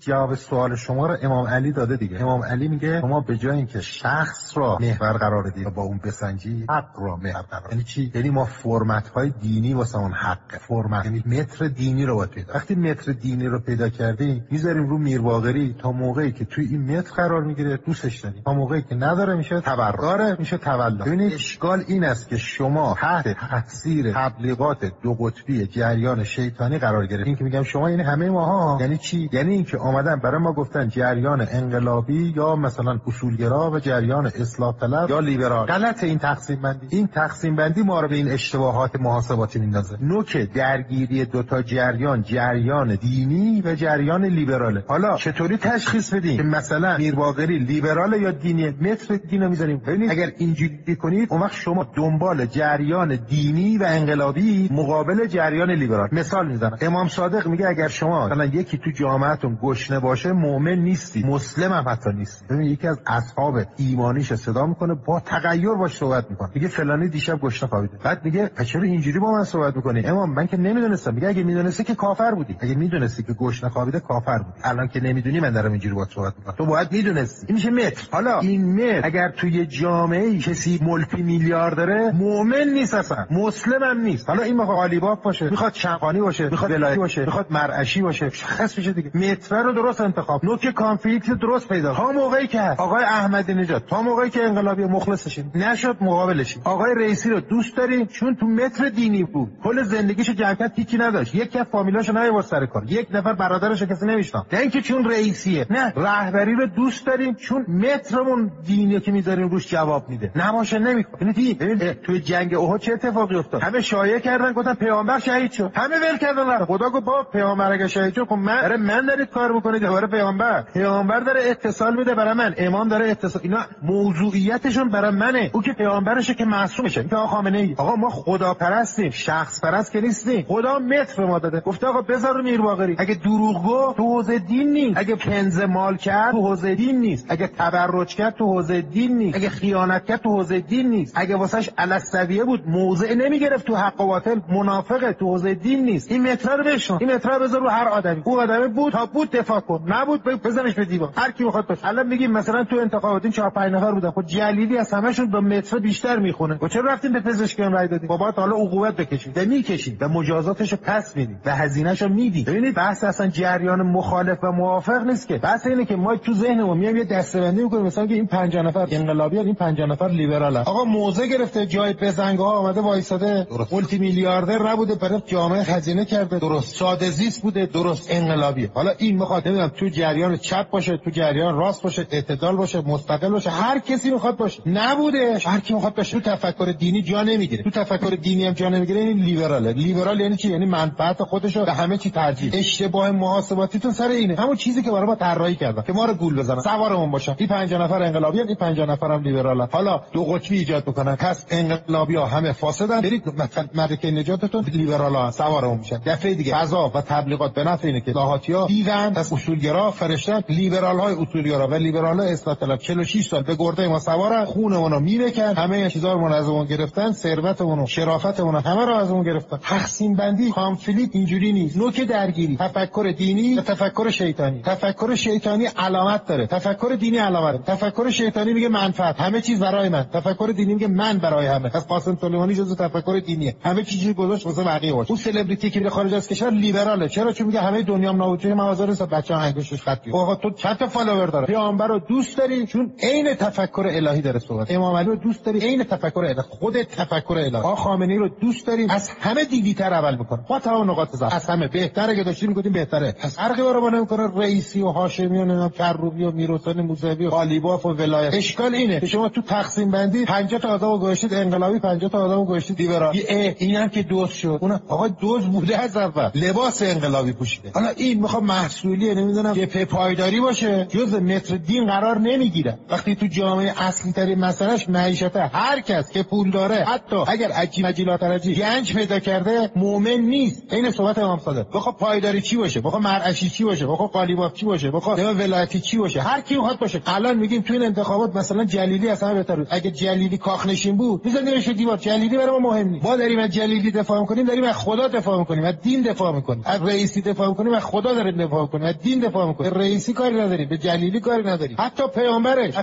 جواب سوال شما رو امام علی داده دیگه. امام علی میگه شما به جای اینکه شخص را محور قرار بدی با اون بسنجی، حق را محور قرار. یعنی چی؟ یعنی ما فرمت های دینی واسه اون حق فرمت، یعنی متر دینی رو باید پیدا. وقتی متر دینی رو پیدا کردیم میذاریم رو میر باقری تا موقعی که توی این متر قرار میگیره دوستش داریم، تا موقعی که نداره میشه تبرع، داره میشه تولد. ببینید اشکال این است که شما تحت تاثیر تبلیغات دو قطبی جریان شیطانی قرار گرفتید. این که میگم شما یعنی همه ماها، یعنی چی؟ یعنی اینکه آمدن برای ما گفتن جریان انقلابی یا مثلا اصولگرا و جریان اصلاح طلب یا لیبرال. غلط این تقسیم بندی. این تقسیم بندی ما رو به این اشتباهات محاسباتی میندازه. نوک درگیری دو تا جریان دینی و جریان لیبراله. حالا چطوری تشخیص بدیم که مثلا میر باقری لیبرال یا دینی؟ متر دینو میذاریم. ببینید اگر اینجوری کنید اون وقت شما دنبال جریان دینی و انقلابی مقابل جریان لیبرال. مثال میزنم، امام صادق میگه اگر شما مثلا یکی تو جامعتون گشنه باشه مؤمن نیستی، مسلم هم حتی نیستی. ببین یکی از اصحاب ایمانیش صدا میکنه با تغییر باش صحبت میکنه، میگه فلانی دیشب گشنه خوابیده. بعد میگه چرا اینجوری با من صحبت میکنی؟ امام من که نمیدونستم. میگه اگه میدونستی که کافر بودی، اگه میدونستی که گشنه خوابیده کافر بودی. الان که نمیدونی من دارم اینجوری باهات صحبت میکنم، تو باید میدونستی. این میشه متر. حالا این متر اگر توی جامعه کسی مولتی میلیاردره مؤمن نیست، اصلا مسلم هم نیست. حالا این میخواد قالیباف باشه، میخواد شمخانی باشه، میخواد ولایتی باشه، میخواد مرعشی باشه، شخص میشه دیگه. متر رو درست انتخاب، نوک کانفلیکت درست پیدا. تا موقعی که آقای احمدی نژاد، تا موقعی که انقلابی مخلصشین نشد مقابلشین. آقای رئیسی رو دوست داریم چون تو متر دینی بود، کل زندگیشو جمعیت هیچی نداشت، یک از فامیلاشو نیاورد سر کار، یک نفر برادرش کسی نمیشناخت، نه اینکه چون رئیسیه. نه، رهبری رو دوست داریم چون مترمون دینی که میذاریم روش جواب میده. نماشه نمیخواد. ببین توی جنگ احد چه اتفاقی افتاد؟ همه شایعه کردن گفتن پیامبر شهید شد، همه ول کردن. خدا گفت با پیامبر اگه شهید شد خب من دارید کار میکنید برای پیامبر داره اتصال میده برای من، امام داره اتصال، اینا موضوعیتشون برای منه. او که پیامبرشه که معصومشه. این آقا خامنه ای، آقا ما خدا پرستیم، شخص پرست که نیستیم. خدا متر ما داده، گفته آقا بذار رو میر باقری. اگه دروغ گفت تو حوزه دین نیست، اگه کنز مال کرد تو حوزه دین نیست، اگه تبرج کرد تو حوزه دین نیست، اگه خیانت کرد تو حوزه دین نیست، اگه واسش الستویه بود موضع نمیگرفت تو حق و باطل، منافقه، تو حوزه دین نیست. این متر رو بشون، این متر رو بذار رو هر آدمی. او آدمی بود تا بود دفاع کن، نبود بزنش به دیوار، هر کی میخواد باشه. الان میگیم مثلا تو انتخابات این 4 5 نفر بودن، خب جلیلی از همشون با متر بیشتر میخونه. و چرا رفتیم به پزشکیان رای دادیم؟ بابا حالا عقوبت بکشید، میکشید و مجازاتشو پس میدید و هزینه‌شو میدید. ببینید بحث اصلا جریان مخالف و موافق نیست که، بحث اینه که ما تو ذهنمون میایم یه دسته‌بندی میکنیم، مثلا که این 50 نفر انقلابیان، این 50 نفر لیبرالن. آقا موضع گرفته، جای بزنگ‌ها آمده وایساده، مولتی میلیاردر نبوده، برای جامعه خزینه کرده، درست ساده زیست بوده، درست انقلابی. حالا این میخواد نمیدونم تو جریان چپ باشه، تو جریان راست باشه، اعتدال باشه، مستقل باشه، هر کسی میخواد باشه. نبوده، هر کی میخواد باشه. تو تفکر دینی جا نمیگیره، تو تفکر دینی هم جا نمیگیره. این لیبراله. لیبرال یعنی چی؟ یعنی منفعت خودشو به همه چی ترجیح. اشتباه محاسباتیتون سر اینه، همون چیزی که برای ما طراحی کردن که ما رو گول بزنن، سوارمون باشن. این 50 نفر انقلابیان، این 50 نفر هم لیبرالن. حالا دو قطبی ایجاد میکنن، پس انقلابی‌ها همه فاسدن، برید مثلا ملکه نجاتتون لیبرال‌ها سوارمون میشن. دفعه دیگه فضا و تبلیغات به نفع اینه که لاهاتی‌ها دیدن از اصولگرا فرشتن، لیبرال‌های اصولگرا و لیبرال‌های اصلاح طلب 46 سال به گرده ما سوارن، خونمون رو میرکن، همه چیزامون از اون گرفتن، ثروتمون و شرافتمون همه رو از اون گرفتن. تقسیم بندی کانفلیکت اینجوری نیست. نوک درگیری تفکر دینی و تفکر شیطانی. تفکر شیطانی علامت داره، تفکر دینی علامت داره. تفکر شیطانی میگه منفعت، همه چیز برای من. تفکر دینی میگه من برای همه. پس قاسم سلیمانی جزو تفکر دینیه، همه چیزی گذاشت واسه بقیه باشه. اون سلبریتی که میره خارج از کشور لیبراله. چرا؟ چون میگه همه دنیا نابودی مغازه است، بچه‌ها انگشتش خطی. آقا تو چند تا فالوور داره؟ پیامبر رو دوست داری چون عین تفکر الهی داره صحبت. امام علی رو دوست داری عین تفکر الهی، خود تفکر الهی. آقا خامنه‌ای رو دوست داریم، از همه دیدی‌تر عمل میکنه، با تمام نقاط ضعف از همه بهتره که داشتیم میگفتیم بهتره. پس فرقی برای نمیکنه رئیسی و هاشمیان و کروبی و میرحسین موسوی و قالیباف و ولایت. اشکال اینه که شما تو تقسیم بندی 50 تا آدمو گذاشتید انقلابی، 50 تا آدمو گذاشتید لیبرال. اینم که دوز شد، اون آقا دوز بوده از اول، لباس انقلابی پوشیده. حالا این میخواد محصولی نمیدونم جبهه پایداری باشه، جز متر دین قرار نمیگیره. وقتی تو جامعه اصلی ترین مسئلهش معیشته، هر کس که پول داره حتی اگر عجیلات گنج پیدا کرده مؤمن نیست. این صحبت امام صادق. بخواد پایداری چی باشه، بخواد مرعشی چی باشه، بخواد قالیباف چی باشه، بخواد ولایتی چی باشه، هر کی بخواد باشه. الان میگیم تو این انتخابات مثلا جلیلی اصلا بهتر بود. اگه جلیلی کاخنشین بود میذاریمش دیوار. جلیلی برای ما مهم نیست. ما داریم از جلیلی دفاع میکنیم، داریم از خدا دفاع میکنیم، از دین دفاع میکنیم، از رئیسی دفاع میکنیم، از خدا داریم دفاع میکنیم، میکنیم، از دین دفاع میکنیم، به رئیسی کاری نداریم، به جلیلی کاری نداریم، حتی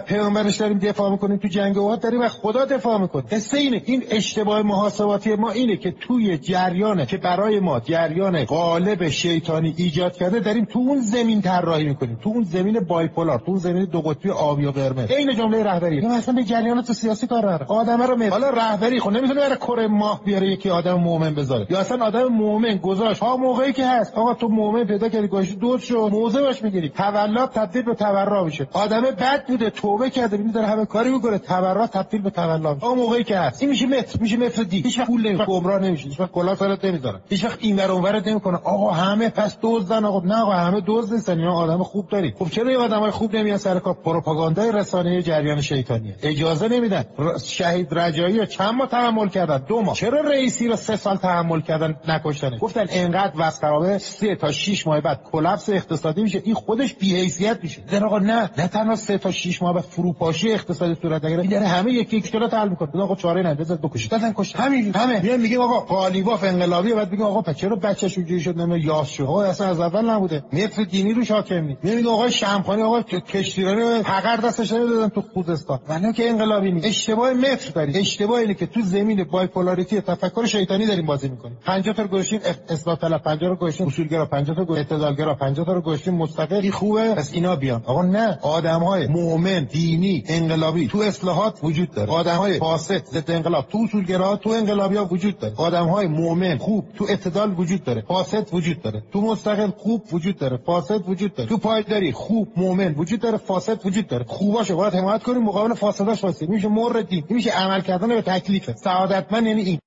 پیامبرش داریم دفاع میکنیم، تو جنگ احد داریم از خدا دفاع میکنیم. قصه اینه. این اشتباه محاسباتی ما اینه که توی جریانه که برای ما جریان قالب شیطانی ایجاد کرده داریم تو اون زمین طراحی میکنیم، تو اون زمین بایپولار، تو اون زمین دو قطبی آبی و قرمز. این جمله رهبری این اصلا به جریانات سیاسی کار نداره. آدم رو حالا رهبری خود نمیتونه برای کره ماه بیاره یکی آدم مومن بذاره، یا اصلا آدم مومن گذاشت ها موقعی که هست آقا تو مومن پیدا کردی گوشت دوز شو موزه باش میگیری، تولد تبدیل به تبرع میشه. آدم بد بوده توبه کرده ببین داره همه کاری میکنه، تبرع تبدیل به تولد میشه. آقا موقعی که هست این میشه متر دی، هیچ وقت پول نمیشه، گمراه نمیشه، هیچ وقت کلا سرت نمیذاره، هیچ وقت این ور اون ور نمیکنه. آقا همه پس دزدن. آقا نه آقا همه دزد نیستن، اینا آدم خوب داری. خب چرا این آدمای خوب نمیان سر کار؟ پروپاگاندای رسانه‌ای جریان شیطانیه، اجازه نمیدن. شهید رجایی چند ماه تحمل کردن؟ 2 ماه. چرا رئیسی رو 3 سال تحمل کردن نکشتن؟ گفتن اینقدر وسقرابه 3 تا 6 ماه بعد کلاپس اقتصادی میشه، این خودش بی‌حیثیت میشه. در آقا نه تنها 3 تا 6 ماه بعد فروپاشی اقتصادی صورت بگیره، این داره همه یک کلات حل میکنه. آقا چاره نه بذار بکشید، دادن کشت. همه میگیم آقا قالیباف انقلابی، بعد میگیم آقا چرا بچه‌ش اونجوری شد نمیدونم یاس شد. آقا اصلا از اول نبوده، متر دینی رو حاکم نیست. میگیم آقا شمخانی آقا کشتیرانی حقر دستش نمیدادن تو خوزستان، ولی که انقلابی نیست. اشتباه متر دارید. اشتباه اینه که تو زمین بایپولاریتی تفکر شیطانی داریم بازی میکنیم. 50 تا گوشین اصلاح طلب، 50 تا گوشین اصولگرا، 50 تا اعتدالگرا، 50 تا گوشین مستقل. این خوبه پس اینا بیان. آقا نه، آدم‌های مؤمن دینی انقلابی تو اصلاحات وجود داره، آدم‌های فاسد ضد انقلاب تو اصولگرا تو انقلابی‌ها وجود داره، آدم‌های مؤمن خوب تو اعتدال وجود داره، فاسد وجود داره، تو مستقل خوب وجود داره، فاسد وجود داره، تو پایداری خوب مؤمن وجود داره، فاسد وجود داره. خوباشو باید حمایت کنیم، مقابل فاسداش واسه میشه مورد دین، میشه عمل کردن به تکلیف. سعادتمند یعنی این.